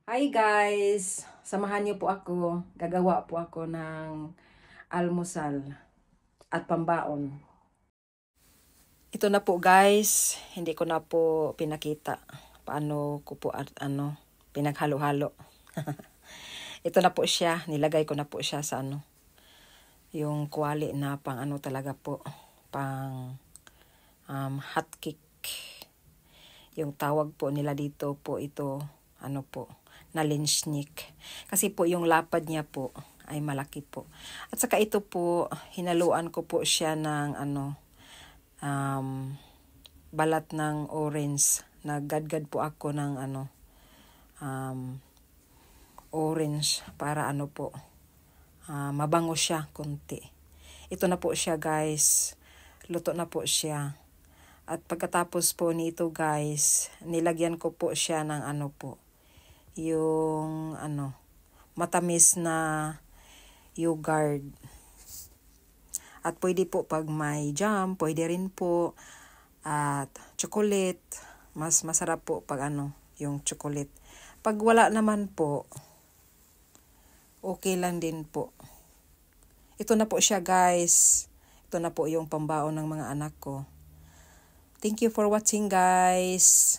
Hi guys! Samahan niyo po ako. Gagawa po ako ng almusal at pambaon. Ito na po guys. Hindi ko na po pinakita paano ko po pinaghalo-halo. Ito na po siya. Nilagay ko na po siya sa yung kuwali na pang talaga po. Pang hot cake. Yung tawag po nila dito po ito po na linschnik. Kasi po yung lapad niya po ay malaki po. At saka ito po, hinaluan ko po siya ng balat ng orange. Naggadgad po ako ng orange para po, mabango siya konti. Ito na po siya guys. Luto na po siya. At pagkatapos po nito guys, nilagyan ko po siya ng po, yung matamis na yogurt. At pwede po pag may jam, pwede rin po. At chocolate, mas masarap po pag yung chocolate. Pag wala naman po, okay lang din po. Ito na po siya guys. Ito na po yung pambaon ng mga anak ko. Thank you for watching guys.